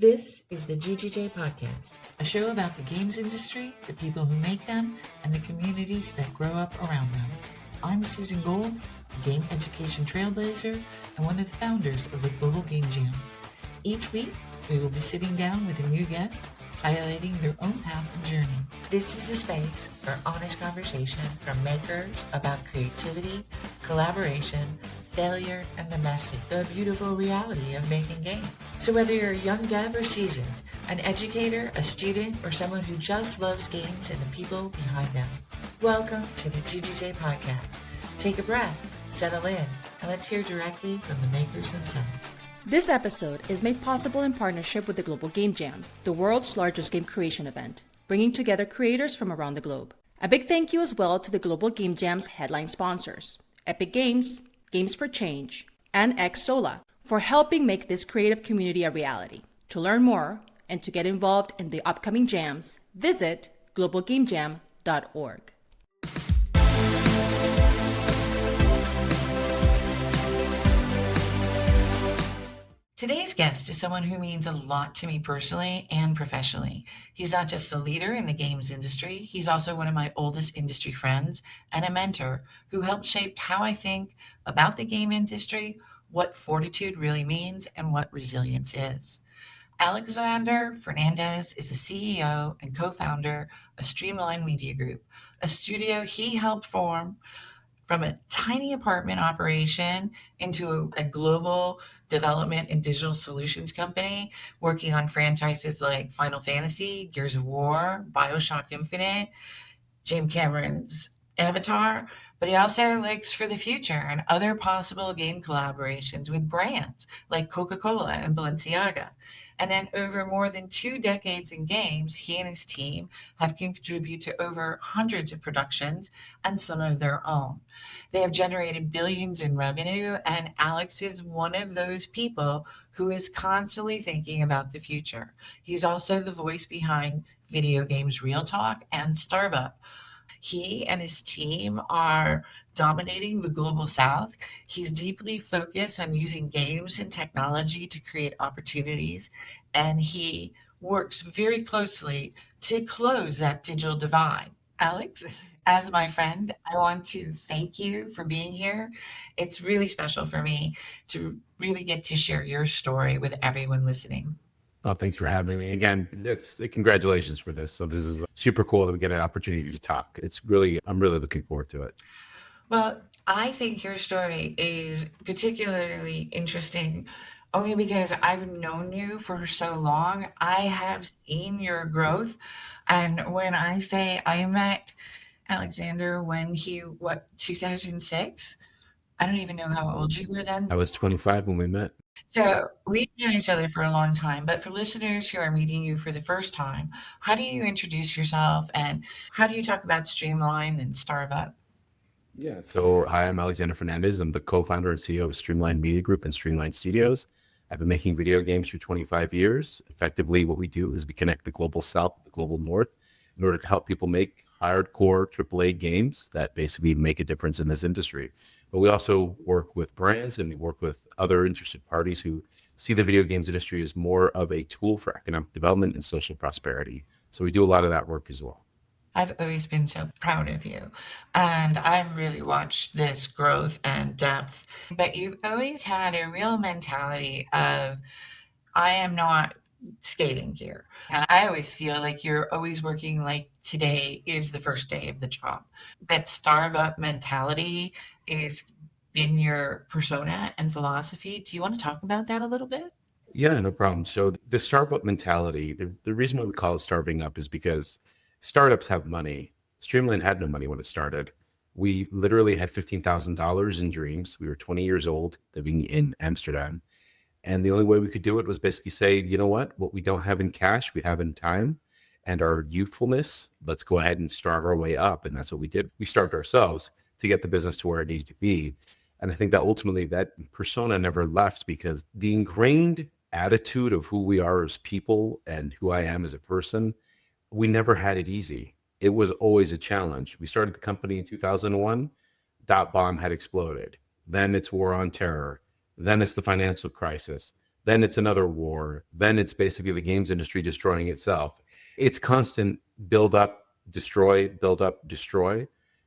This is the GGJ Podcast, a show about the games industry, the people who make them, and the communities that grow up around them. I'm Susan Gold, a game education trailblazer and one of the founders of the Global Game Jam. Each week, we will be sitting down with a new guest, highlighting their own path and journey. This is a space for honest conversation from makers about creativity, collaboration, failure, and the messy, the beautiful reality of making games. So whether you're a young dev or seasoned, an educator, a student, or someone who just loves games and the people behind them, welcome to the GGJ Podcast. Take a breath, settle in, and let's hear directly from the makers themselves. This episode is made possible in partnership with the Global Game Jam, the world's largest game creation event, bringing together creators from around the globe. A big thank you as well to the Global Game Jam's headline sponsors, Epic Games, Games for Change, and Xsola, for helping make this creative community a reality. To learn more and to get involved in the upcoming jams, visit globalgamejam.org. Today's guest is someone who means a lot to me personally and professionally. He's not just a leader in the games industry, he's also one of my oldest industry friends and a mentor who helped shape how I think about the game industry, what fortitude really means, and what resilience is. Alexander Fernandez is the CEO and co-founder of Streamline Media Group, a studio he helped form from a tiny apartment operation into a global development and digital solutions company working on franchises like Final Fantasy, Gears of War, Bioshock Infinite, James Cameron's Avatar, but he also looks for the future and other possible game collaborations with brands like Coca-Cola and Balenciaga. And then over more than 2 decades in games, he and his team have contributed to over hundreds of productions and some of their own. They have generated billions in revenue, and Alex is one of those people who is constantly thinking about the future. He's also the voice behind Video Games Real Talk and StarveUp. He and his team are dominating the global south. He's deeply focused on using games and technology to create opportunities, and he works very closely to close that digital divide. Alex, as my friend, I want to thank you for being here. It's really special for me to really get to share your story with everyone listening. Oh, thanks for having me again. Congratulations for this. So this is super cool that we get an opportunity to talk. I'm really looking forward to it. Well, I think your story is particularly interesting only because I've known you for so long. I have seen your growth. And when I say I met Alexander when 2006? I don't even know how old you were then. I was 25 when we met. So we've known each other for a long time, but for listeners who are meeting you for the first time, how do you introduce yourself and how do you talk about Streamline and StarveUp? Yeah, so hi, I'm Alexander Fernandez. I'm the co-founder and CEO of Streamline Media Group and Streamline Studios. I've been making video games for 25 years. Effectively, what we do is we connect the global south, the global north, in order to help people make hardcore AAA games that basically make a difference in this industry. But we also work with brands and we work with other interested parties who see the video games industry as more of a tool for economic development and social prosperity. So we do a lot of that work as well. I've always been so proud of you, and I've really watched this growth and depth, but you've always had a real mentality of, I am not skating here. And I always feel like you're always working like today is the first day of the job. That StarveUp mentality is in your persona and philosophy. Do you want to talk about that a little bit? Yeah, no problem. So the StarveUp mentality, the reason why we call it starving up is because startups have money. Streamline had no money when it started. We literally had $15,000 in dreams. We were 20 years old, living in Amsterdam. And the only way we could do it was basically say, you know what we don't have in cash, we have in time and our youthfulness. Let's go ahead and starve our way up. And that's what we did. We starved ourselves to get the business to where it needed to be. And I think that ultimately that persona never left because the ingrained attitude of who we are as people and who I am as a person, we never had it easy. It was always a challenge. We started the company in 2001, dot bomb had exploded. Then it's war on terror. Then it's the financial crisis. Then it's another war. Then it's basically the games industry destroying itself. It's constant build up, destroy.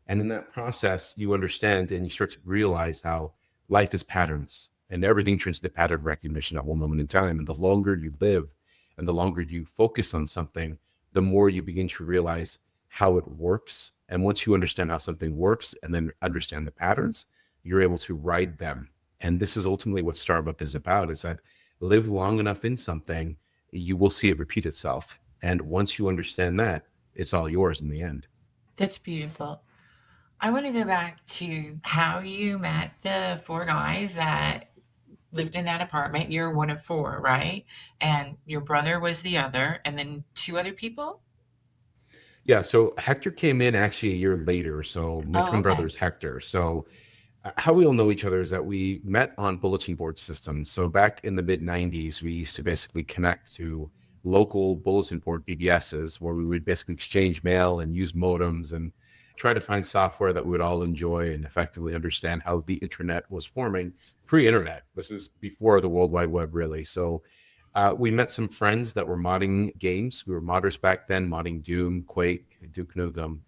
And in that process, you understand and you start to realize how life is patterns and everything turns to pattern recognition at one moment in time. And the longer you live and the longer you focus on something, the more you begin to realize how it works. And once you understand how something works and then understand the patterns, you're able to ride them. And this is ultimately what StarveUp is about, is that live long enough in something, you will see it repeat itself. And once you understand that, it's all yours in the end. That's beautiful. I want to go back to how you met the four guys that lived in that apartment. You're one of four, right? And your brother was the other, and then two other people? Yeah, so Hector came in actually a year later. So my Oh, twin brother okay. is Hector. So how we all know each other is that we met on bulletin board systems. So back in the mid 90s, we used to basically connect to local bulletin board BBSs where we would basically exchange mail and use modems and try to find software that we would all enjoy and effectively understand how the internet was forming pre-internet. This is before the World Wide Web, really. So we met some friends that were modding games. We were modders back then, modding Doom, Quake, Duke Nukem,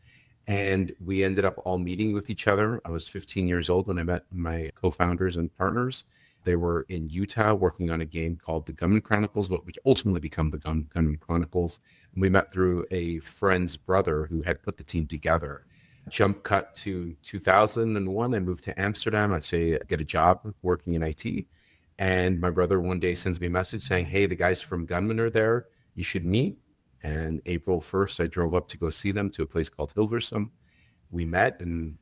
and we ended up all meeting with each other. I was 15 years old when I met my co-founders and partners. They were in Utah working on a game called the Gunman Chronicles, what would ultimately become the Gunman Chronicles. And we met through a friend's brother who had put the team together. Jump cut to 2001. I moved to Amsterdam. I'd say get a job working in IT. And my brother one day sends me a message saying, hey, the guys from Gunman are there. You should meet. And April 1st, I drove up to go see them to a place called Hilversum. We met and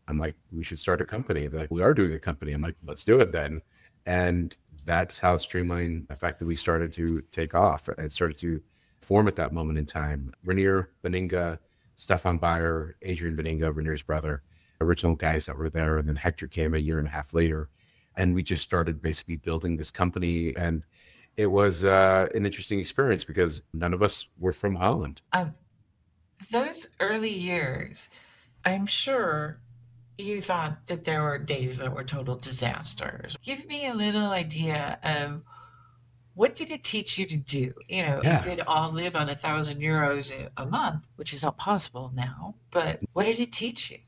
I'm like, we should start a company. They're like, we are doing a company. I'm like, let's do it then. And that's how Streamline effectively started to take off. It started to form at that moment in time. Rainier Beninga, Stefan Bayer, Adrian Beninga, Rainier's brother, original guys that were there. And then Hector came a year and a half later. And we just started basically building this company. And it was an interesting experience because none of us were from Holland. Um, those early years, I'm sure you thought that there were days that were total disasters. Give me a little idea of what did it teach you to do? You Yeah. could all live on €1,000 a month, which is not possible now, but what did it teach you?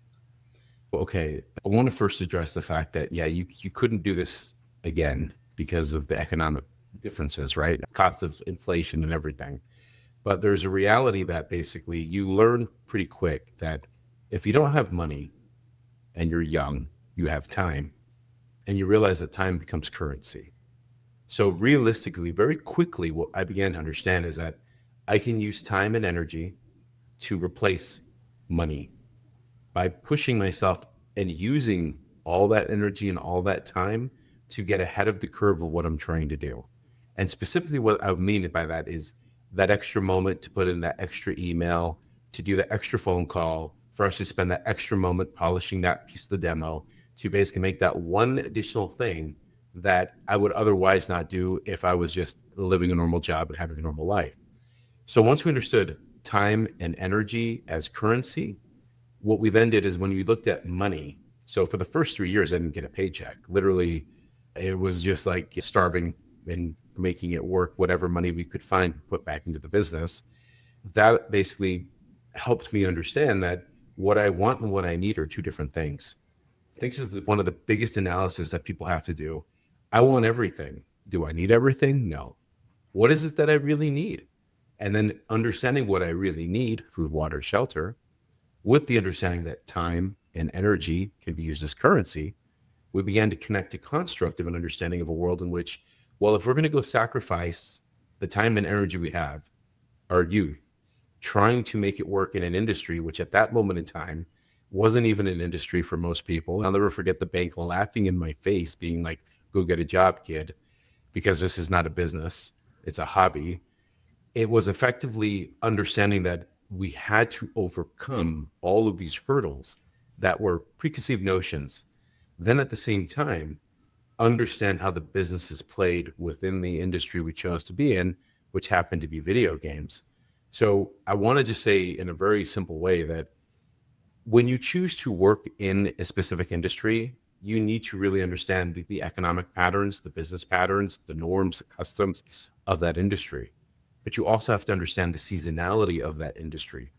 Okay. I want to first address the fact that, yeah, you couldn't do this again because of the economic differences, right? Cost of inflation and everything. But there's a reality that basically you learn pretty quick that if you don't have money and you're young, you have time, and you realize that time becomes currency. So realistically, very quickly, what I began to understand is that I can use time and energy to replace money by pushing myself and using all that energy and all that time to get ahead of the curve of what I'm trying to do. And specifically, what I mean by that is that extra moment to put in that extra email, to do the extra phone call, for us to spend that extra moment polishing that piece of the demo, to basically make that one additional thing that I would otherwise not do if I was just living a normal job and having a normal life. So once we understood time and energy as currency, what we then did is when we looked at money, so for the first 3 years, I didn't get a paycheck. Literally, it was just like starving and making it work, whatever money we could find, put back into the business. That basically helped me understand that what I want and what I need are two different things. I think this is one of the biggest analysis that people have to do. I want everything. Do I need everything? No. What is it that I really need? And then understanding what I really need, food, water, shelter, with the understanding that time and energy can be used as currency, we began to connect a construct of an understanding of a world in which, well, if we're going to go sacrifice the time and energy we have, our youth, trying to make it work in an industry, which at that moment in time wasn't even an industry for most people. I'll never forget the bank laughing in my face, being like, go get a job, kid, because this is not a business, it's a hobby. It was effectively understanding that we had to overcome all of these hurdles that were preconceived notions. Then at the same time, understand how the business is played within the industry we chose to be in, which happened to be video games. So I want to just say in a very simple way that when you choose to work in a specific industry, you need to really understand the economic patterns, the business patterns, the norms, the customs of that industry. But you also have to understand the seasonality of that industry,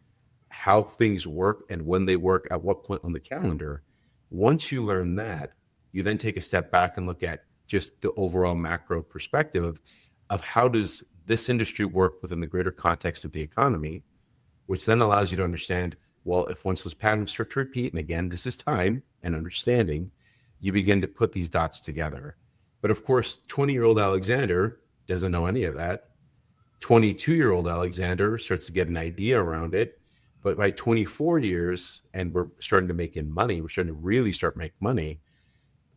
how things work and when they work at what point on the calendar. Once you learn that, you then take a step back and look at just the overall macro perspective of how does this industry work within the greater context of the economy, which then allows you to understand, well, if once those patterns start to repeat, and again, this is time and understanding, you begin to put these dots together. But of course, 20-year-old Alexander doesn't know any of that. 22-year-old Alexander starts to get an idea around it. But by 24 years, and we're starting to make in money, we're starting to really start make money,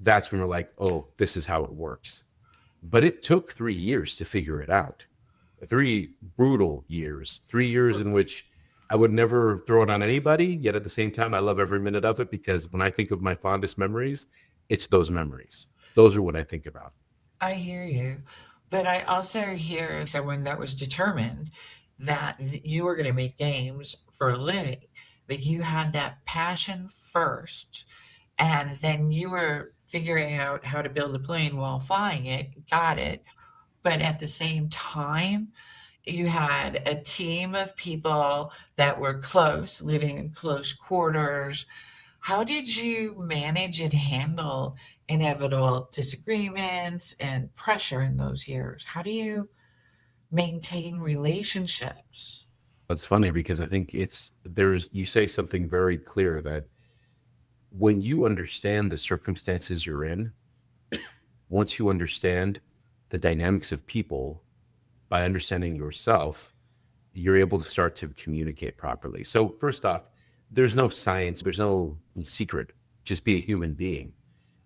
that's when we're like, oh, this is how it works. But it took 3 years to figure it out. 3 brutal years, 3 years in which I would never throw it on anybody. Yet at the same time, I love every minute of it, because when I think of my fondest memories, it's those memories. Those are what I think about. I hear you. But I also hear someone that was determined that you were going to make games for a living, but you had that passion first, and then you were figuring out how to build a plane while flying it, got it. But at the same time, you had a team of people that were close, living in close quarters. How did you manage and handle inevitable disagreements and pressure in those years? How do you maintain relationships? It's funny because I think you say something very clear, that when you understand the circumstances you're in, once you understand the dynamics of people, by understanding yourself, you're able to start to communicate properly. So first off, there's no science, there's no secret. Just be a human being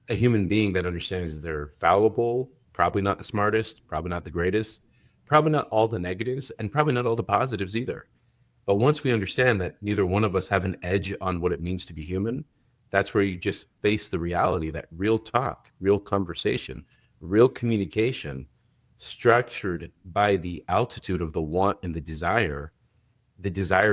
that understands they're fallible, probably not the smartest, probably not the greatest, probably not all the negatives, and probably not all the positives either. But once we understand that neither one of us have an edge on what it means to be human, that's where you just face the reality that real talk, real conversation, real communication, structured by the altitude of the want and the desire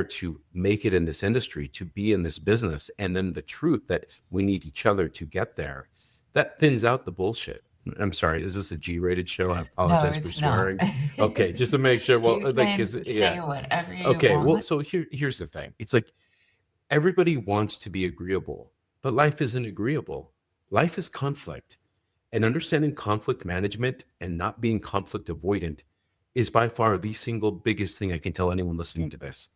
to make it in this industry, to be in this business, and then the truth that we need each other to get there, that thins out the bullshit. I'm sorry, is this a G-rated show? I No, apologize for it's not. swearing. Okay, just to make sure. Well, You like, can say yeah. whatever you Okay, well, want. so here's the thing. It's like everybody wants to be agreeable, but life isn't agreeable. Life is conflict. And understanding conflict management and not being conflict avoidant is by far the single biggest thing I can tell anyone listening to this.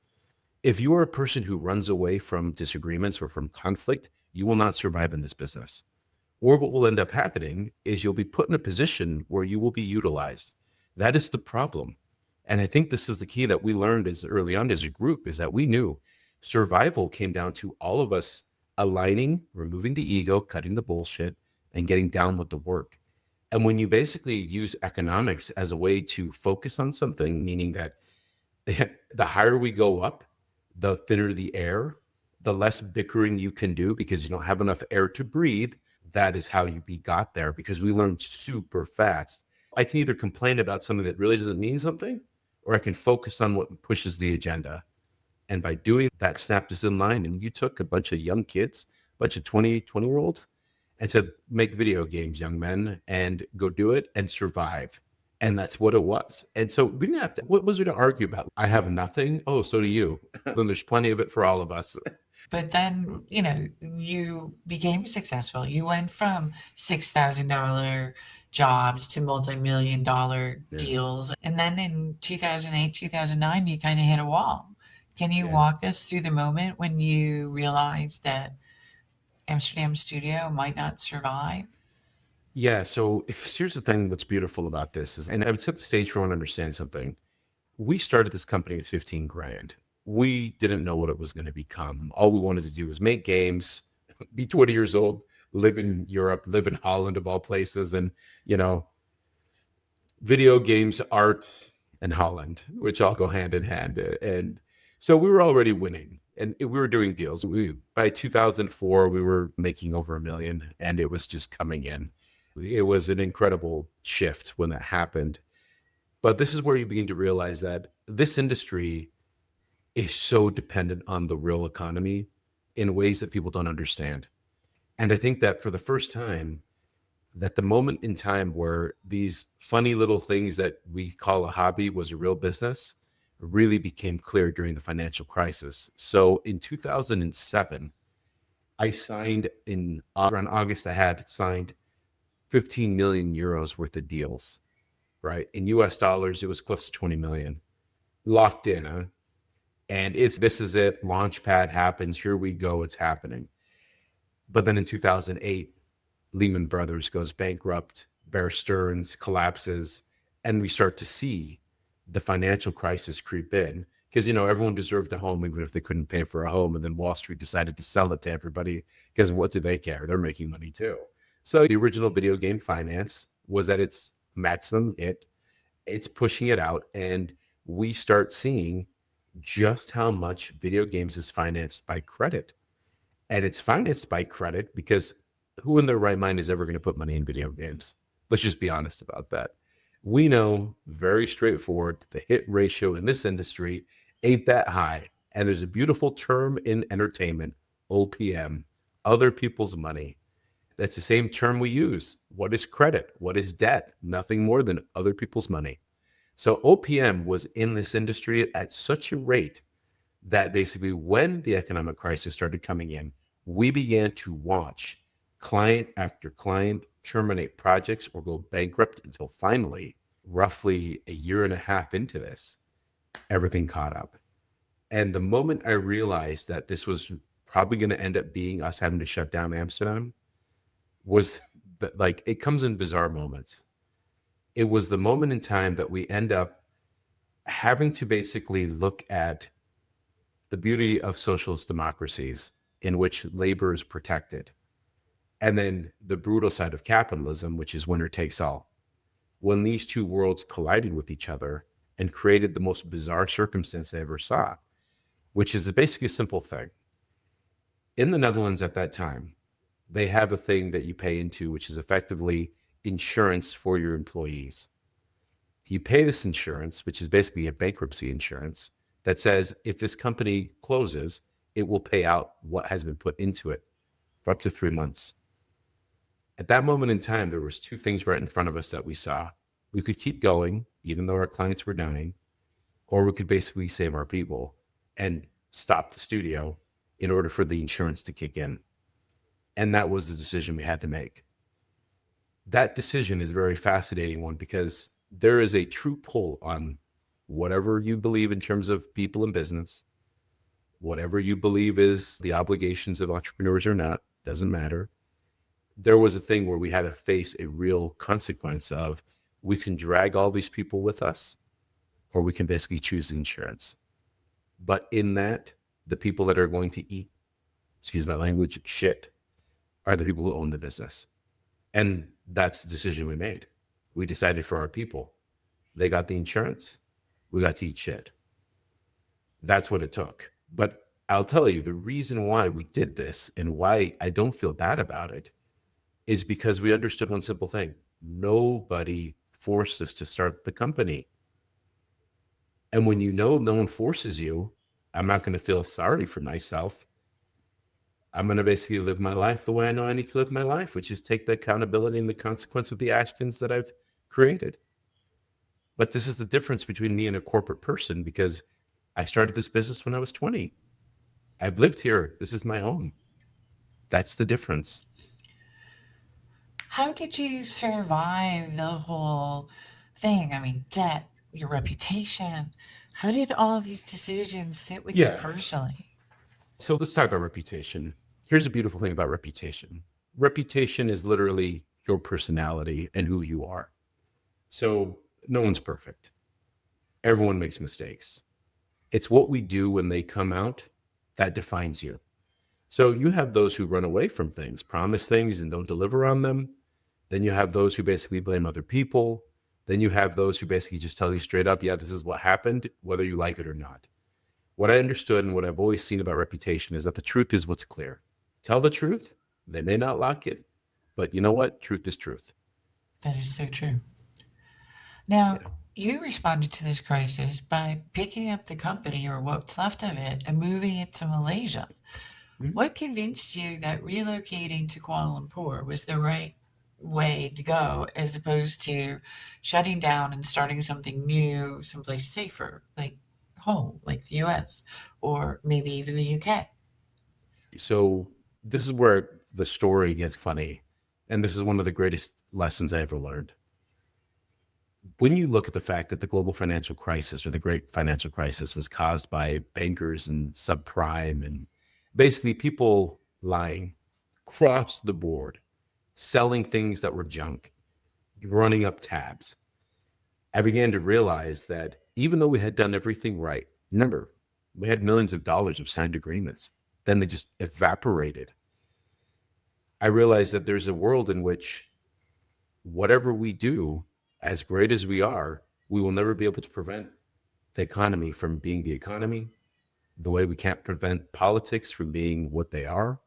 If you are a person who runs away from disagreements or from conflict, you will not survive in this business. Or what will end up happening is you'll be put in a position where you will be utilized. That is the problem. And I think this is the key that we learned as early on as a group, is that we knew survival came down to all of us aligning, removing the ego, cutting the bullshit, and getting down with the work. And when you basically use economics as a way to focus on something, meaning that the higher we go up, the thinner the air, the less bickering you can do because you don't have enough air to breathe. That is how you got there, because we learned super fast. I can either complain about something that really doesn't mean something, or I can focus on what pushes the agenda. And by doing that, snapped us in line. And you took a bunch of young kids, a bunch of 20-year-olds, and said, make video games, young men, and go do it and survive. And that's what it was. And so we didn't have to, what was there to argue about? I have nothing. Oh, so do you. Then there's plenty of it for all of us. But then, you became successful. You went from $6,000 jobs to multi-million dollar Yeah. deals. And then in 2008, 2009, you kind of hit a wall. Can you Yeah. walk us through the moment when you realized that Amsterdam Studio might not survive? Yeah. So here's the thing that's beautiful about this is, and I would set the stage for everyone to understand something. We started this company with 15 grand. We didn't know what it was going to become. All we wanted to do was make games, be 20 years old, live in Europe, live in Holland of all places, and, video games, art, and Holland, which all go hand in hand. And so we were already winning, and we were doing deals. By 2004, we were making over $1 million, and it was just coming in. It was an incredible shift when that happened. But this is where you begin to realize that this industry is so dependent on the real economy in ways that people don't understand. And I think that for the first time, that the moment in time where these funny little things that we call a hobby was a real business really became clear during the financial crisis. So in 2007, I signed in around August, I had signed 15 million euros worth of deals, right? In US dollars, it was close to 20 million locked in. Huh? And this is it. Launchpad happens. Here we go. It's happening. But then in 2008, Lehman Brothers goes bankrupt, Bear Stearns collapses, and we start to see the financial crisis creep in because, everyone deserved a home even if they couldn't pay for a home. And then Wall Street decided to sell it to everybody because what do they care? They're making money too. So the original video game finance was at its maximum hit. It's pushing it out. And we start seeing just how much video games is financed by credit. And it's financed by credit because who in their right mind is ever going to put money in video games? Let's just be honest about that. We know very straightforward the hit ratio in this industry ain't that high. And there's a beautiful term in entertainment, OPM, other people's money. That's the same term we use. What is credit? What is debt? Nothing more than other people's money. So OPM was in this industry at such a rate that basically when the economic crisis started coming in, we began to watch client after client terminate projects or go bankrupt until finally, roughly a year and a half into this, everything caught up. And the moment I realized that this was probably going to end up being us having to shut down Amsterdam was that, like, it comes in bizarre moments. It was the moment in time that we end up having to basically look at the beauty of socialist democracies in which labor is protected. And then the brutal side of capitalism, which is winner takes all. When these two worlds collided with each other and created the most bizarre circumstance I ever saw, which is basically a simple thing. In the Netherlands at that time, they have a thing that you pay into, which is effectively insurance for your employees. You pay this insurance, which is basically a bankruptcy insurance, that says if this company closes, it will pay out what has been put into it for up to 3 months. At that moment in time, there was two things right in front of us that we saw. We could keep going, even though our clients were dying, or we could basically save our people and stop the studio in order for the insurance to kick in. And that was the decision we had to make. That decision is a very fascinating one because there is a true pull on whatever you believe in terms of people in business, whatever you believe is the obligations of entrepreneurs or not, doesn't matter. There was a thing where we had to face a real consequence of we can drag all these people with us, or we can basically choose insurance. But in that, the people that are going to eat, excuse my language, shit, are the people who own the business. And that's the decision we made. We decided for our people. They got the insurance. We got to eat shit. That's what it took. But I'll tell you, the reason why we did this and why I don't feel bad about it is because we understood one simple thing. Nobody forced us to start the company. And when you know no one forces you, I'm not going to feel sorry for myself. I'm going to basically live my life the way I know I need to live my life, which is take the accountability and the consequence of the actions that I've created. But this is the difference between me and a corporate person because I started this business when I was 20. I've lived here. This is my home. That's the difference. How did you survive the whole thing? I mean, debt, your reputation. How did all of these decisions sit with you personally? So let's talk about reputation. Here's a beautiful thing about reputation. Reputation is literally your personality and who you are. So no one's perfect. Everyone makes mistakes. It's what we do when they come out that defines you. So you have those who run away from things, promise things and don't deliver on them. Then you have those who basically blame other people. Then you have those who basically just tell you straight up, yeah, this is what happened, whether you like it or not. What I understood and what I've always seen about reputation is that the truth is what's clear. Tell the truth. They may not like it, but you know what? Truth is truth. That is so true. Now, you responded to this crisis by picking up the company or what's left of it and moving it to Malaysia. Mhm. What convinced you that relocating to Kuala Lumpur was the right way to go as opposed to shutting down and starting something new, someplace safer, like home, like the US, or maybe even the UK? So this is where the story gets funny. And this is one of the greatest lessons I ever learned. When you look at the fact that the global financial crisis or the great financial crisis was caused by bankers and subprime and basically people lying across the board, selling things that were junk, running up tabs, I began to realize that even though we had done everything right, remember, we had millions of dollars of signed agreements, then they just evaporated. I realized that there's a world in which whatever we do, as great as we are, we will never be able to prevent the economy from being the economy, the way we can't prevent politics from being what they are.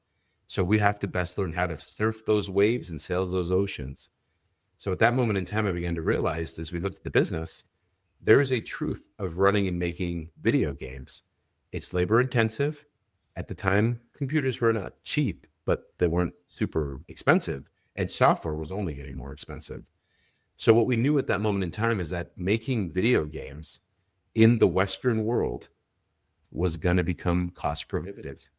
So we have to best learn how to surf those waves and sail those oceans. So at that moment in time, I began to realize as we looked at the business, there is a truth of running and making video games. It's labor intensive. At the time, computers were not cheap, but they weren't super expensive. And software was only getting more expensive. So, what we knew at that moment in time is that making video games in the Western world was going to become cost prohibitive.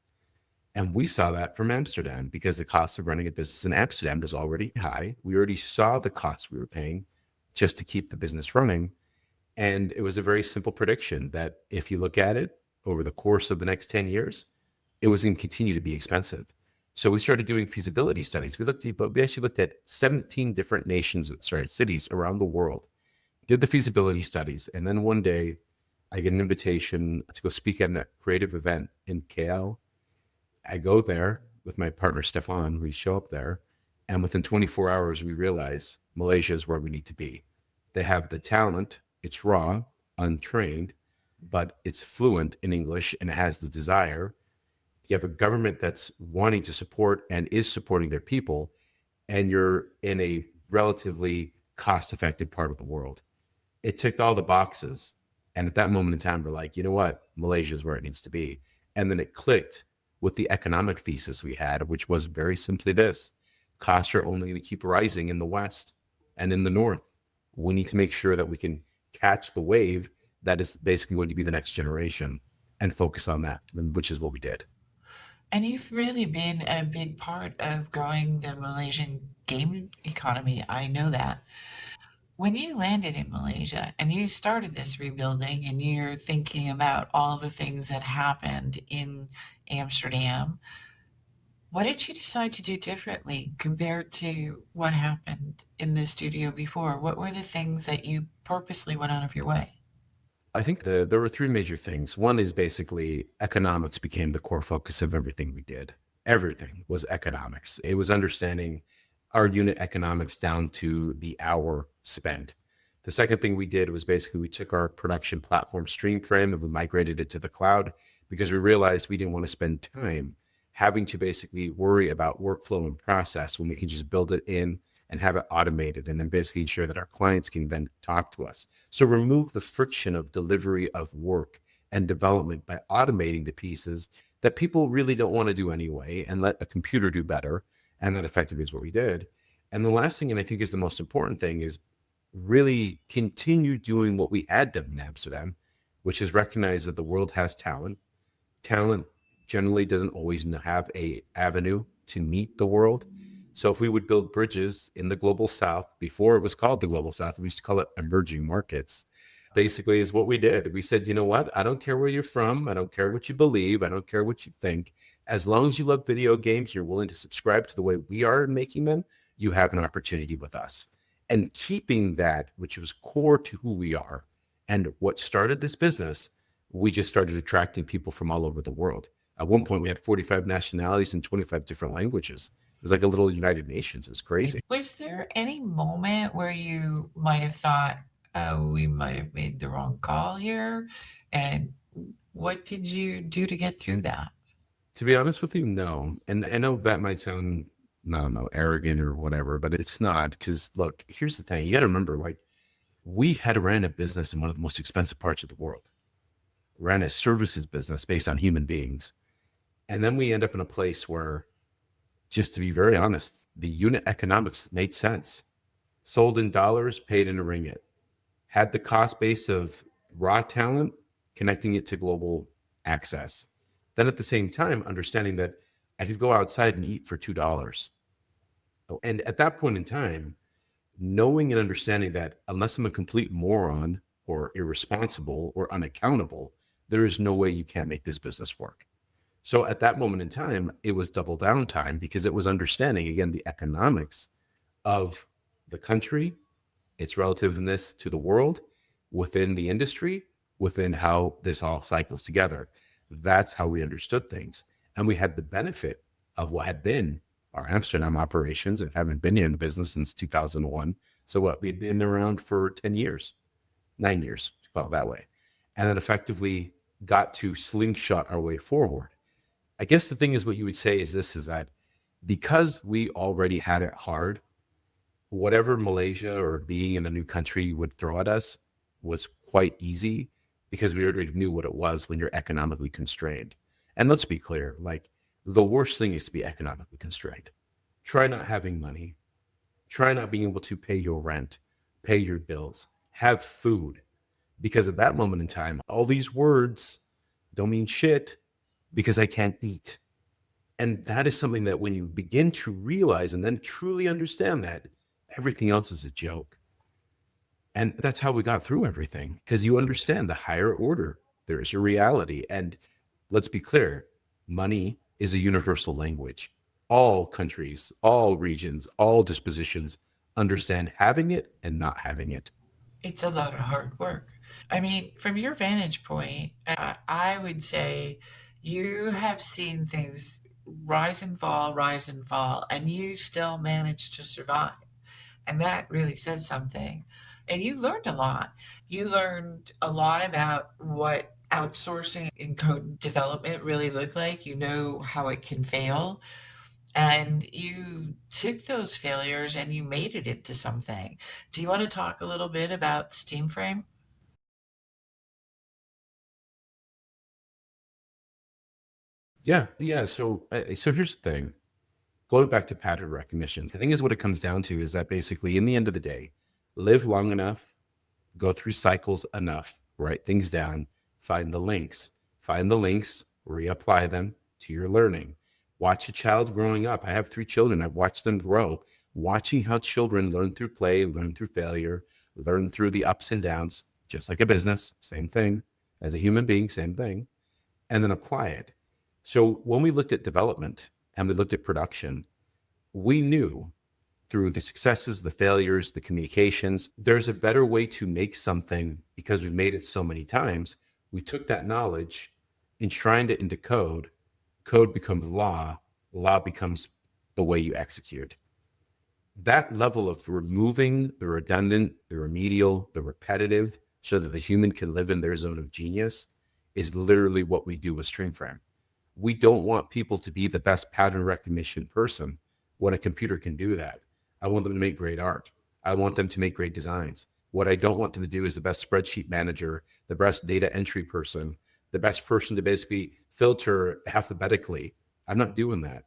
And we saw that from Amsterdam because the cost of running a business in Amsterdam was already high. We already saw the costs we were paying just to keep the business running. And it was a very simple prediction that if you look at it over the course of the next 10 years, it was going to continue to be expensive. So we started doing feasibility studies. We actually looked at 17 different cities around the world, did the feasibility studies. And then one day I get an invitation to go speak at a creative event in KL. I go there with my partner, Stefan. We show up there. And within 24 hours, we realize Malaysia is where we need to be. They have the talent. It's raw, untrained, but it's fluent in English and it has the desire. You have a government that's wanting to support and is supporting their people, and you're in a relatively cost effective part of the world. It ticked all the boxes. And at that moment in time, we're like, you know what? Malaysia is where it needs to be. And then it clicked with the economic thesis we had, which was very simply this: costs are only going to keep rising in the West and in the North. We need to make sure that we can catch the wave that is basically going to be the next generation and focus on that, which is what we did. And you've really been a big part of growing the Malaysian game economy. I know that. When you landed in Malaysia and you started this rebuilding and you're thinking about all the things that happened in Amsterdam, what did you decide to do differently compared to what happened in the studio before? What were the things that you purposely went out of your way? I think there were three major things. One is basically economics became the core focus of everything we did. Everything was economics. It was understanding our unit economics down to the hour spent. The second thing we did was basically we took our production platform Streamframe and we migrated it to the cloud because we realized we didn't want to spend time having to basically worry about workflow and process when we can just build it in and have it automated and then basically ensure that our clients can then talk to us. So remove the friction of delivery of work and development by automating the pieces that people really don't want to do anyway and let a computer do better. And that effectively is what we did. And the last thing, and I think is the most important thing, is really continue doing what we had done in Amsterdam, which is recognize that the world has talent. Talent generally doesn't always have a avenue to meet the world. So if we would build bridges in the global south, before it was called the global south, we used to call it emerging markets, basically is what we did. We said, you know what? I don't care where you're from. I don't care what you believe. I don't care what you think. As long as you love video games, you're willing to subscribe to the way we are making them, you have an opportunity with us. And keeping that, which was core to who we are and what started this business, we just started attracting people from all over the world. At one point, we had 45 nationalities and 25 different languages. It was like a little United Nations. It was crazy. Was there any moment where you might have thought, oh, we might have made the wrong call here? And what did you do to get through that? To be honest with you, no. And I know that might sound, I don't know, arrogant or whatever, but it's not. Because look, here's the thing. You got to remember, like, we had ran a business in one of the most expensive parts of the world, ran a services business based on human beings. And then we end up in a place where, just to be very honest, the unit economics made sense. Sold in dollars, paid in a ringgit. Had the cost base of raw talent, connecting it to global access. Then at the same time, understanding that I could go outside and eat for $2. And at that point in time, knowing and understanding that unless I'm a complete moron or irresponsible or unaccountable, there is no way you can't make this business work. So at that moment in time, it was double down time because it was understanding, again, the economics of the country, its relativeness to the world, within the industry, within how this all cycles together. That's how we understood things. And we had the benefit of what had been our Amsterdam operations and haven't been in the business since 2001. So what, we'd been around for 10 years, 9 years, to call it that way. And then effectively got to slingshot our way forward. I guess the thing is, what you would say is this, is that because we already had it hard, whatever Malaysia or being in a new country would throw at us was quite easy because we already knew what it was when you're economically constrained. And let's be clear, like, the worst thing is to be economically constrained. Try not having money. Try not being able to pay your rent, pay your bills, have food. Because at that moment in time, all these words don't mean shit because I can't eat. And that is something that when you begin to realize and then truly understand that, everything else is a joke. And that's how we got through everything, because you understand the higher order. There is a reality. And let's be clear, money is a universal language. All countries, all regions, all dispositions understand having it and not having it. It's a lot of hard work. I mean, from your vantage point, I would say you have seen things rise and fall, and you still managed to survive. And that really says something. And you learned a lot. You learned a lot about what outsourcing in code development really looked like. You know how it can fail. And you took those failures and you made it into something. Do you want to talk a little bit about Steamframe? Yeah. So here's the thing. Going back to pattern recognition, I think is what it comes down to, is that basically in the end of the day, live long enough, go through cycles enough, write things down, find the links, reapply them to your learning. Watch a child growing up. I have 3 children. I've watched them grow, watching how children learn through play, learn through failure, learn through the ups and downs, just like a business, same thing. As a human being, same thing, and then apply it. So when we looked at development and we looked at production, we knew through the successes, the failures, the communications, there's a better way to make something because we've made it so many times. We took that knowledge, enshrined it into code. Code becomes law becomes the way you execute. That level of removing the redundant, the remedial, the repetitive, so that the human can live in their zone of genius is literally what we do with Streamframe. We don't want people to be the best pattern recognition person when a computer can do that. I want them to make great art. I want them to make great designs. What I don't want them to do is the best spreadsheet manager, the best data entry person, the best person to basically filter alphabetically. I'm not doing that.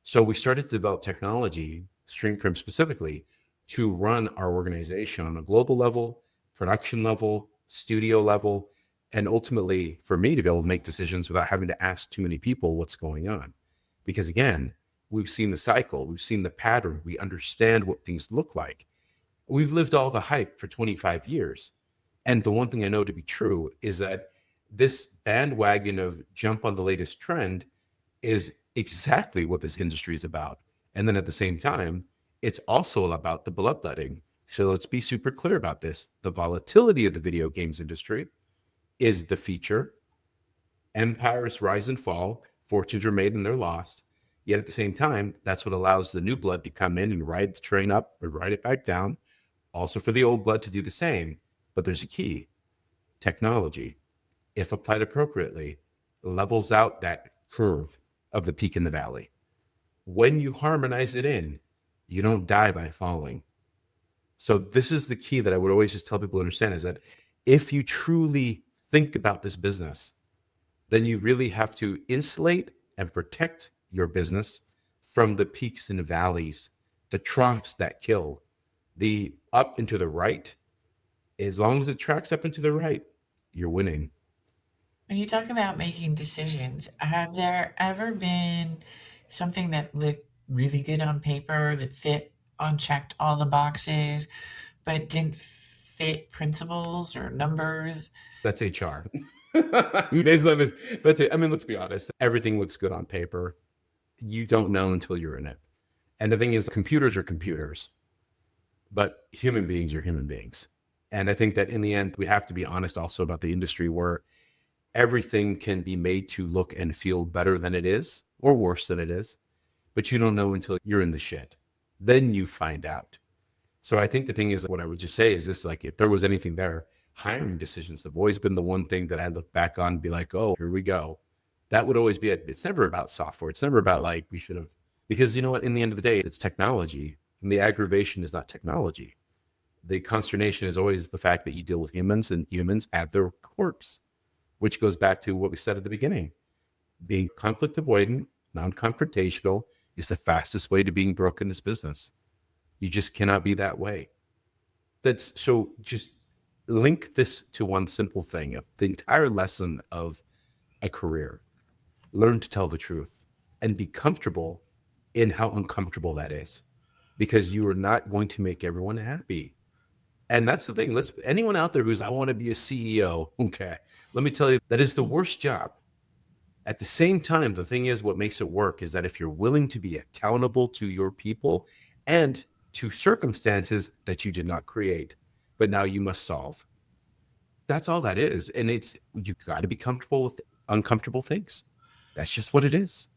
So we started to develop technology, Streamframe specifically, to run our organization on a global level, production level, studio level, and ultimately for me to be able to make decisions without having to ask too many people what's going on. Because again, we've seen the cycle, we've seen the pattern, we understand what things look like. We've lived all the hype for 25 years. And the one thing I know to be true is that this bandwagon of jump on the latest trend is exactly what this industry is about. And then at the same time, it's also about the bloodletting. So let's be super clear about this. The volatility of the video games industry is the feature. Empires rise and fall, fortunes are made and they're lost. Yet at the same time, that's what allows the new blood to come in and ride the train up or ride it back down. Also for the old blood to do the same. But there's a key: technology, if applied appropriately, levels out that curve of the peak and the valley. When you harmonize it in, you don't die by falling. So this is the key that I would always just tell people to understand, is that if you truly think about this business, then you really have to insulate and protect your business from the peaks and valleys, the troughs that kill, the up and to the right. As long as it tracks up and to the right, you're winning. When you talk about making decisions, have there ever been something that looked really good on paper that fit on checked all the boxes, but didn't fit principles or numbers? That's HR. That's it. I mean, let's be honest. Everything looks good on paper. You don't know until you're in it. And the thing is, computers are computers, but human beings are human beings. And I think that in the end, we have to be honest also about the industry where everything can be made to look and feel better than it is or worse than it is, but you don't know until you're in the shit. Then you find out. So I think the thing is, what I would just say is this, like, if there was anything there, hiring decisions have always been the one thing that I look back on and be like, oh, here we go. That would always be it. It's never about software. It's never about like, we should have, because you know what, in the end of the day, it's technology, and the aggravation is not technology. The consternation is always the fact that you deal with humans, and humans have their quirks, which goes back to what we said at the beginning. Being conflict avoidant, non-confrontational is the fastest way to being broke in this business. You just cannot be that way. That's so just link this to one simple thing. The entire lesson of a career, learn to tell the truth and be comfortable in how uncomfortable that is, because you are not going to make everyone happy. And that's the thing. Anyone out there who's, I want to be a CEO. Okay. Let me tell you, that is the worst job. At the same time, the thing is, what makes it work is that if you're willing to be accountable to your people and to circumstances that you did not create, but now you must solve. That's all that is. And you got to be comfortable with uncomfortable things. That's just what it is.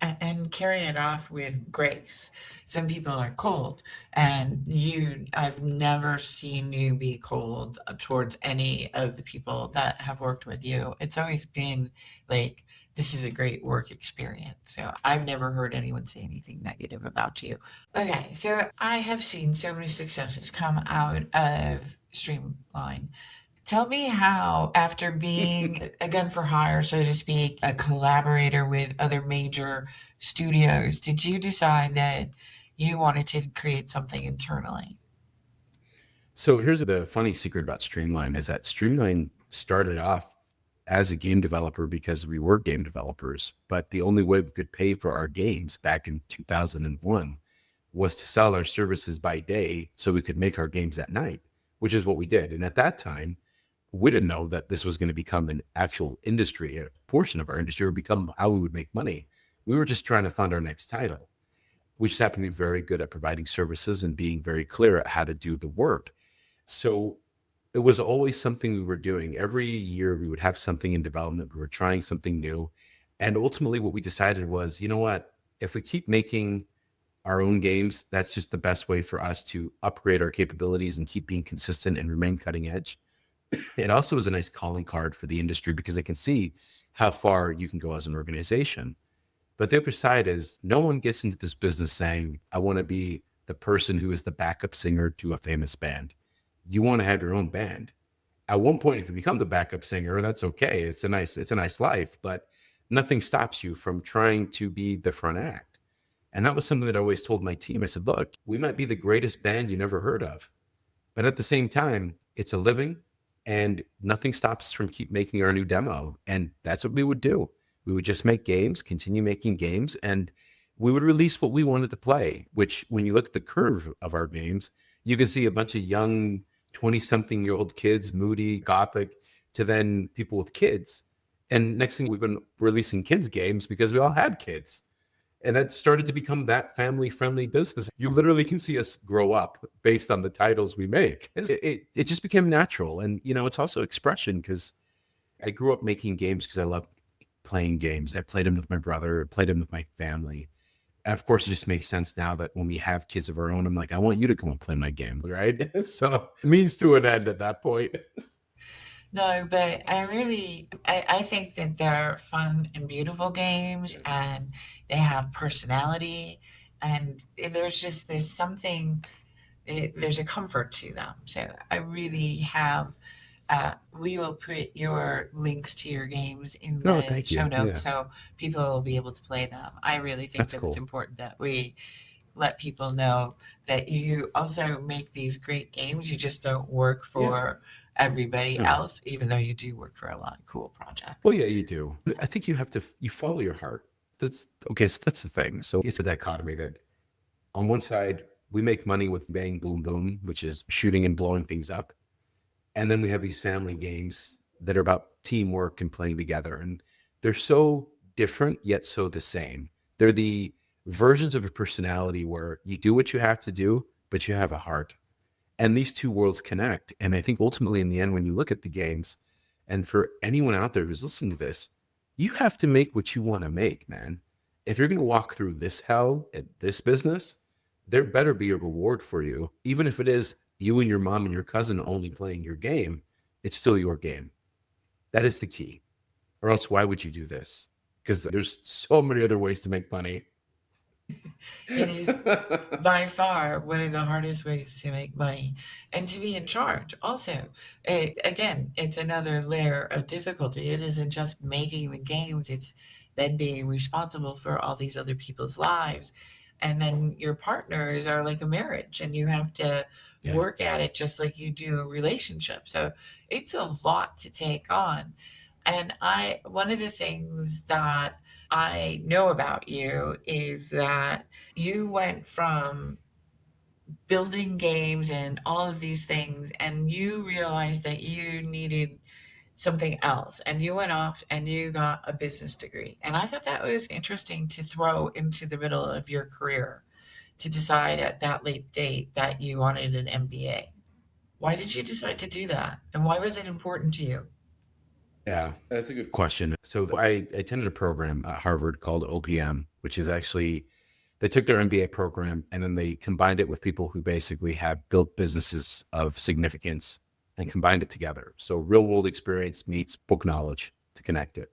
And carry it off with grace. Some people are cold, and I've never seen you be cold towards any of the people that have worked with you. It's always been like, this is a great work experience. So I've never heard anyone say anything negative about you. Okay, so I have seen so many successes come out of Streamline. Tell me how, after being a gun for hire, so to speak, a collaborator with other major studios, did you decide that you wanted to create something internally? So here's the funny secret about Streamline is that Streamline started off as a game developer because we were game developers, but the only way we could pay for our games back in 2001 was to sell our services by day so we could make our games at night, which is what we did. And at that time, we didn't know that this was going to become an actual industry, a portion of our industry, or become how we would make money. We were just trying to find our next title. We just happened to be very good at providing services and being very clear at how to do the work. So it was always something we were doing. Every year we would have something in development. We were trying something new. And ultimately what we decided was, you know what, if we keep making our own games, that's just the best way for us to upgrade our capabilities and keep being consistent and remain cutting edge. It also is a nice calling card for the industry because they can see how far you can go as an organization. But the other side is no one gets into this business saying, I want to be the person who is the backup singer to a famous band. You want to have your own band. At one point, if you become the backup singer, that's okay. It's a nice life, but nothing stops you from trying to be the front act. And that was something that I always told my team. I said, look, we might be the greatest band you never heard of, but at the same time, it's a living. And nothing stops us from keep making our new demo. And that's what we would do. We would just make games, continue making games, and we would release what we wanted to play, which when you look at the curve of our games, you can see a bunch of young 20-something-year-old kids, moody, gothic, to then people with kids. And next thing, we've been releasing kids games because we all had kids. And that started to become that family-friendly business. You literally can see us grow up based on the titles we make. It just became natural. And, it's also expression because I grew up making games because I love playing games. I played them with my brother, played them with my family. And of course, it just makes sense now that when we have kids of our own, I'm like, I want you to come and play my game, right? So it means to an end at that point. No, but I think that they're fun and beautiful games, and they have personality, and there's a comfort to them. So I really have We will put your links to your games in No, the thank show you. notes Yeah, so people will be able to play them. I really think that's that it's cool. important that we let people know that you also make these great games. You just don't work Yeah. for everybody No. else, even though you do work for a lot of cool Well, projects. yeah, you do. I think you have to, you follow your heart. That's okay. So that's the thing. So it's a dichotomy that on one side, we make money with bang, boom, boom, which is shooting and blowing things up. And then we have these family games that are about teamwork and playing together. And they're so different, yet so the same. They're the versions of a personality where you do what you have to do, but you have a heart. And these two worlds connect. And I think ultimately, in the end, when you look at the games, and for anyone out there who's listening to this, you have to make what you want to make, man. If you're going to walk through this hell at this business, there better be a reward for you. Even if it is you and your mom and your cousin only playing your game, it's still your game. That is the key. Or else, why would you do this? Because there's so many other ways to make money. It is by far one of the hardest ways to make money and to be in charge. Also, again, it's another layer of difficulty. It isn't just making the games, it's then being responsible for all these other people's lives. And then your partners are like a marriage, and you have to Yeah. work at it just like you do a relationship. So it's a lot to take on. And one of the things that I know about you is that you went from building games and all of these things, and you realized that you needed something else, and you went off and you got a business degree. And I thought that was interesting to throw into the middle of your career, to decide at that late date that you wanted an MBA. Why did you decide to do that? And why was it important to you? Yeah, that's a good question. So I attended a program at Harvard called OPM, which is actually they took their MBA program and then they combined it with people who basically have built businesses of significance and combined it together. So real world experience meets book knowledge to connect it.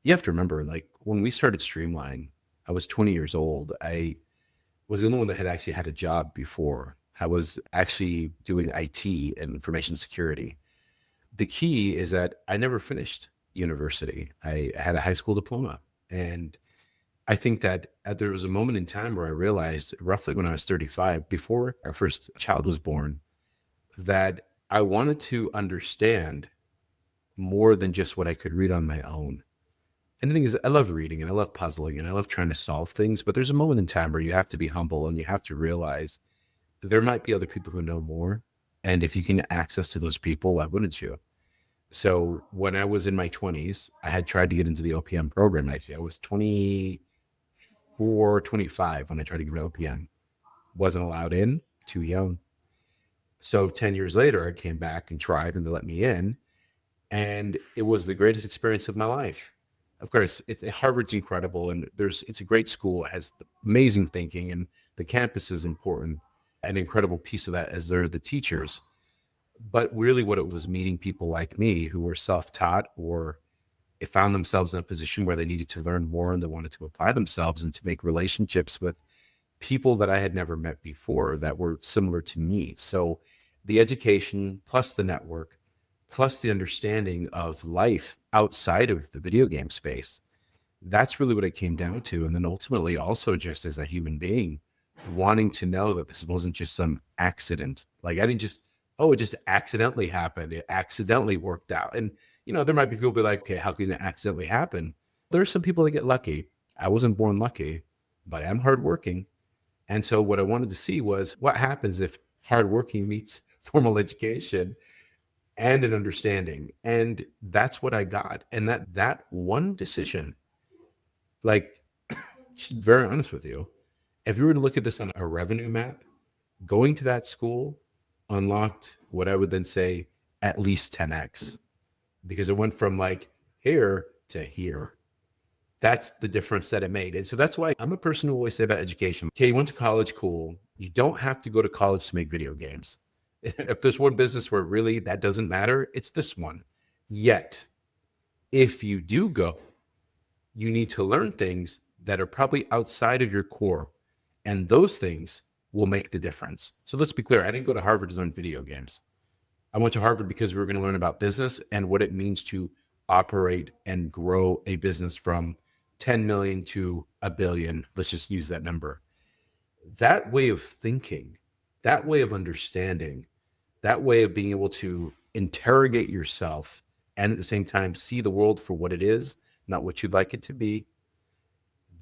You have to remember, like when we started Streamline, I was 20 years old. I was the only one that had actually had a job before. I was actually doing IT and information security. The key is that I never finished university. I had a high school diploma. And I think that there was a moment in time where I realized, roughly when I was 35, before our first child was born, that I wanted to understand more than just what I could read on my own. And the thing is, I love reading and I love puzzling and I love trying to solve things. But there's a moment in time where you have to be humble and you have to realize there might be other people who know more. And if you can get access to those people, why wouldn't you? So when I was in my 20s, I had tried to get into the OPM program. Actually, I was 24, 25 when I tried to get into OPM. Wasn't allowed in, too young. So 10 years later, I came back and tried and they let me in. And it was the greatest experience of my life. Of course, Harvard's incredible and it's a great school. It has amazing thinking and the campus is important. An incredible piece of that is they're the teachers. But really what it was meeting people like me who were self-taught or found themselves in a position where they needed to learn more and they wanted to apply themselves and to make relationships with people that I had never met before that were similar to me. So the education plus the network plus the understanding of life outside of the video game space, that's really what it came down to. And then ultimately also just as a human being, wanting to know that this wasn't just some accident. Like I didn't just, oh, it just accidentally happened. It accidentally worked out. And, there might be people be like, okay, how can it accidentally happen? There are some people that get lucky. I wasn't born lucky, but I'm hardworking. And so what I wanted to see was what happens if hardworking meets formal education and an understanding. And that's what I got. And that one decision, like, to be very honest with you, if you were to look at this on a revenue map, going to that school unlocked what I would then say at least 10x because it went from like here to here. That's the difference that it made. And so that's why I'm a person who always say about education. Okay, you went to college, cool. You don't have to go to college to make video games. If there's one business where really that doesn't matter, it's this one. Yet, if you do go, you need to learn things that are probably outside of your core. And those things will make the difference. So let's be clear. I didn't go to Harvard to learn video games. I went to Harvard because we were going to learn about business and what it means to operate and grow a business from 10 million to a billion. Let's just use that number. That way of thinking, that way of understanding, that way of being able to interrogate yourself and at the same time see the world for what it is, not what you'd like it to be,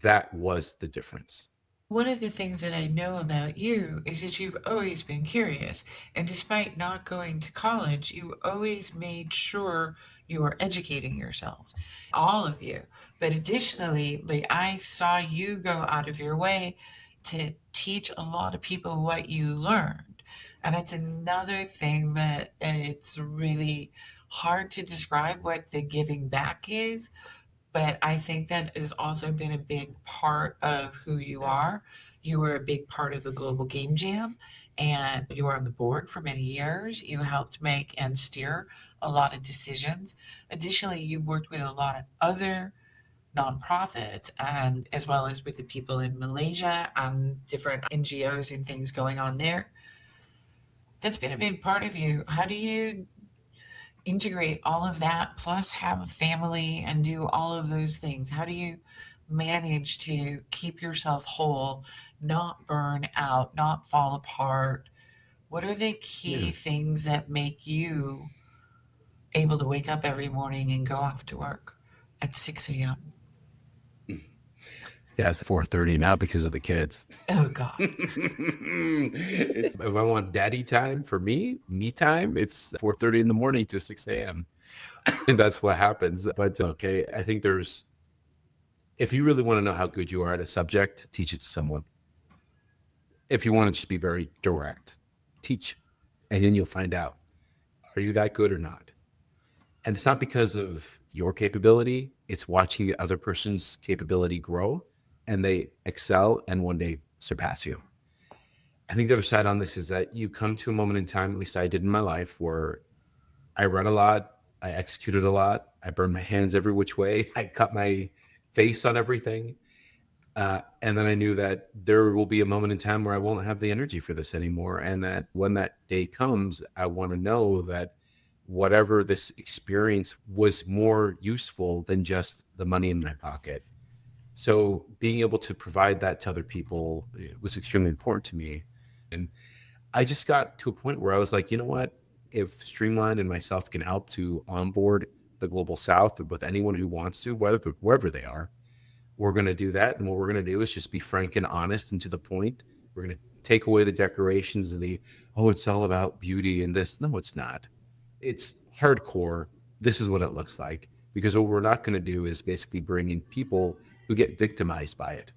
that was the difference. One of the things that I know about you is that you've always been curious. And despite not going to college, you always made sure you were educating yourselves, all of you. But additionally, like I saw you go out of your way to teach a lot of people what you learned. And that's another thing that it's really hard to describe what the giving back is, but I think that has also been a big part of who you are. You were a big part of the Global Game Jam, and you were on the board for many years. You helped make and steer a lot of decisions. Additionally, you worked with a lot of other nonprofits and as well as with the people in Malaysia and different NGOs and things going on there. That's been a big part of you. How do you integrate all of that plus have a family and do all of those things? How do you manage to keep yourself whole, not burn out, not fall apart? What are the key Yeah. things that make you able to wake up every morning and go off to work at 6 a.m.? Yeah, it's 4:30 now because of the kids. Oh, God. If I want daddy time for me time, it's 4:30 in the morning to 6 a.m. And that's what happens. But okay, I think if you really want to know how good you are at a subject, teach it to someone. If you want to just be very direct, teach, and then you'll find out, are you that good or not? And it's not because of your capability, it's watching the other person's capability grow and they excel and one day surpass you. I think the other side on this is that you come to a moment in time, at least I did in my life, where I read a lot, I executed a lot, I burned my hands every which way, I cut my face on everything. And then I knew that there will be a moment in time where I won't have the energy for this anymore. And that when that day comes, I want to know that whatever this experience was more useful than just the money in my pocket. So being able to provide that to other people was extremely important to me. And I just got to a point where I was like, you know what? If Streamline and myself can help to onboard the global South with anyone who wants to, wherever they are, we're going to do that. And what we're going to do is just be frank and honest and to the point. We're going to take away the decorations and oh, it's all about beauty and this. No, it's not. It's hardcore. This is what it looks like. Because what we're not going to do is basically bring in people who get victimized by it.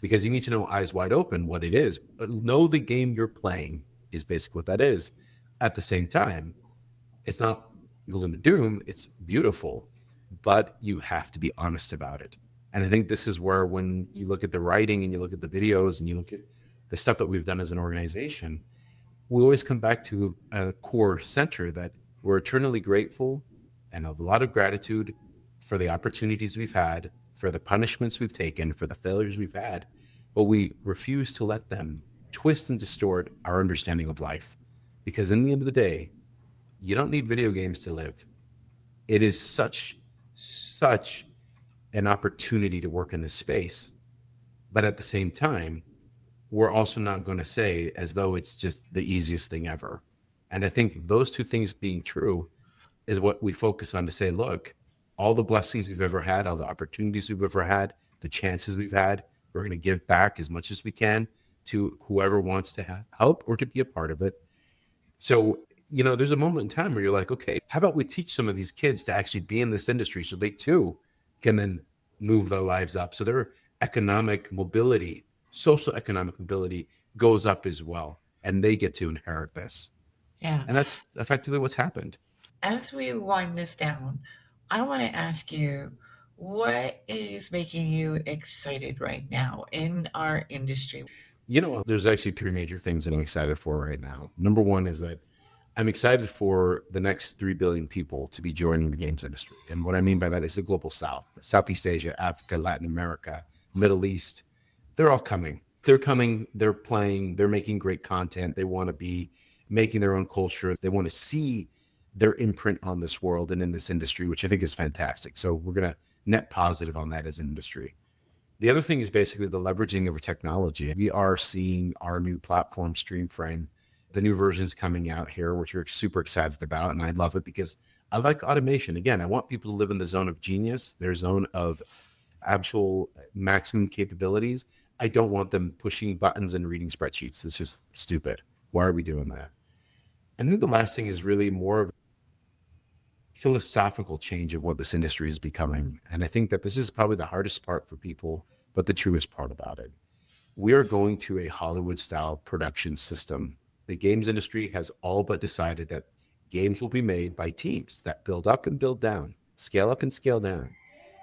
Because you need to know eyes wide open what it is. Know the game you're playing is basically what that is. At the same time, it's not gloom and doom. It's beautiful, but you have to be honest about it. And I think this is where when you look at the writing and you look at the videos and you look at the stuff that we've done as an organization, we always come back to a core center that we're eternally grateful and have a lot of gratitude for the opportunities we've had, for the punishments we've taken, for the failures we've had, but we refuse to let them twist and distort our understanding of life. Because in the end of the day, you don't need video games to live. It is such an opportunity to work in this space. But at the same time, we're also not going to say as though it's just the easiest thing ever. And I think those two things being true is what we focus on to say, look, all the blessings we've ever had, all the opportunities we've ever had, the chances we've had, we're going to give back as much as we can to whoever wants to help or to be a part of it. So, there's a moment in time where you're like, okay, how about we teach some of these kids to actually be in this industry so they too can then move their lives up. So their economic mobility, social economic mobility goes up as well. And they get to inherit this. Yeah. And that's effectively what's happened. As we wind this down, I want to ask you, what is making you excited right now in our industry? There's actually three major things that I'm excited for right now. Number one is that I'm excited for the next 3 billion people to be joining the games industry. And what I mean by that is the global South, Southeast Asia, Africa, Latin America, Middle East. They're all coming. They're coming, they're playing, they're making great content. They want to be making their own culture. They want to see their imprint on this world and in this industry, which I think is fantastic. So we're going to net positive on that as an industry. The other thing is basically the leveraging of technology. We are seeing our new platform, Streamframe, the new versions coming out here, which we're super excited about. And I love it because I like automation. Again, I want people to live in the zone of genius, their zone of actual maximum capabilities. I don't want them pushing buttons and reading spreadsheets. It's just stupid. Why are we doing that? And then the last thing is really more of a philosophical change of what this industry is becoming. And I think that this is probably the hardest part for people, but the truest part about it. We are going to a Hollywood style production system. The games industry has all but decided that games will be made by teams that build up and build down, scale up and scale down.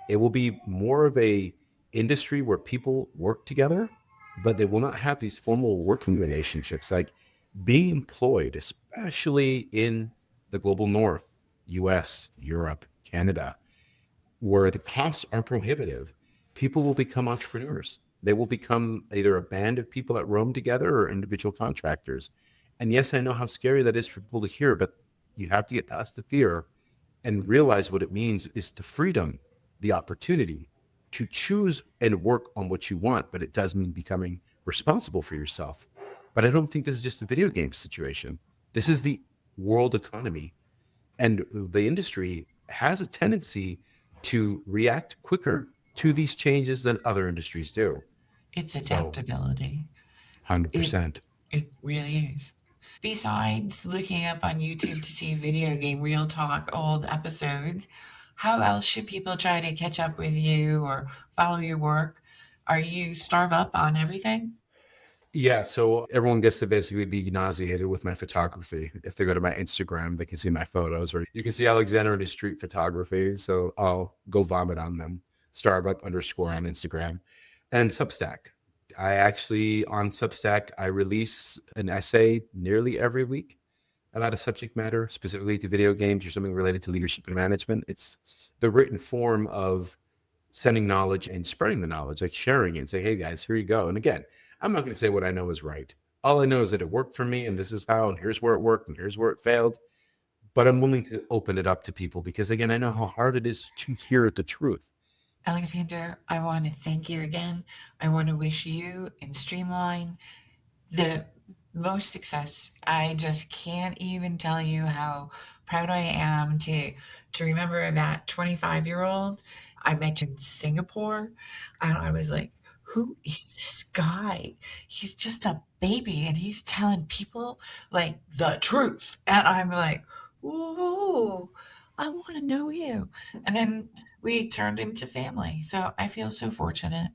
It will be more of a industry where people work together, but they will not have these formal working relationships. Like being employed, especially in the global north, US, Europe, Canada, where the costs are prohibitive, people will become entrepreneurs. They will become either a band of people that roam together or individual contractors. And yes, I know how scary that is for people to hear, but you have to get past the fear and realize what it means is the freedom, the opportunity to choose and work on what you want, but it does mean becoming responsible for yourself. But I don't think this is just a video game situation. This is the world economy. And the industry has a tendency to react quicker to these changes than other industries do. It's So adaptability. It 100%. it really is. Besides looking up on YouTube to see video game real talk old episodes, how else should people try to catch up with you or follow your work? Are you starve up on everything? Yeah, so everyone gets to basically be nauseated with my photography. If they go to my Instagram, they can see my photos, or you can see Alexander in his street photography. So I'll go vomit on them. StarveUp underscore on Instagram and Substack. I actually, on Substack, I release an essay nearly every week about a subject matter, specifically to video games or something related to leadership and management. It's the written form of sending knowledge and spreading the knowledge, like sharing it and say, hey guys, here you go. And again, I'm not going to say what I know is right. All I know is that it worked for me and this is how, and here's where it worked and here's where it failed. But I'm willing to open it up to people because again, I know how hard it is to hear the truth. Alexander, I want to thank you again. I want to wish you and Streamline the most success. I just can't even tell you how proud I am to remember that 25-year-old I met in Singapore, and I was like, who is this guy? He's just a baby and he's telling people like the truth. And I'm like, ooh, I want to know you. And then we turned into family. So I feel so fortunate.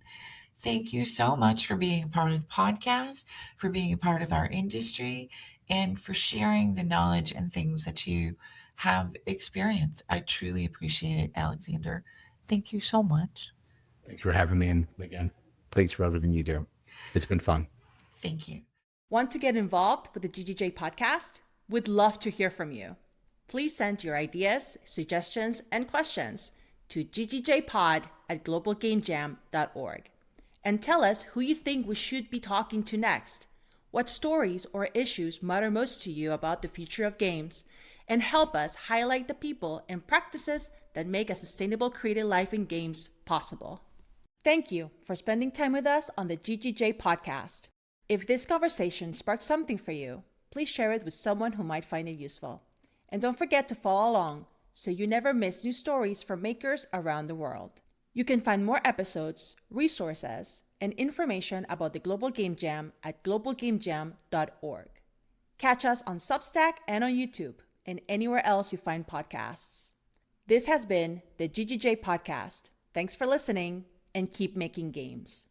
Thank you so much for being a part of the podcast, for being a part of our industry, and for sharing the knowledge and things that you have experienced. I truly appreciate it, Alexander. Thank you so much. Thanks for having me. And again, thanks for everything you do. It's been fun. Thank you. Want to get involved with the GGJ podcast? We'd love to hear from you. Please send your ideas, suggestions, and questions to ggjpod@globalgamejam.org. And tell us who you think we should be talking to next, what stories or issues matter most to you about the future of games, and help us highlight the people and practices that make a sustainable creative life in games possible. Thank you for spending time with us on the GGJ podcast. If this conversation sparked something for you, please share it with someone who might find it useful. And don't forget to follow along so you never miss new stories from makers around the world. You can find more episodes, resources, and information about the Global Game Jam at globalgamejam.org. Catch us on Substack and on YouTube and anywhere else you find podcasts. This has been the GGJ Podcast. Thanks for listening and keep making games.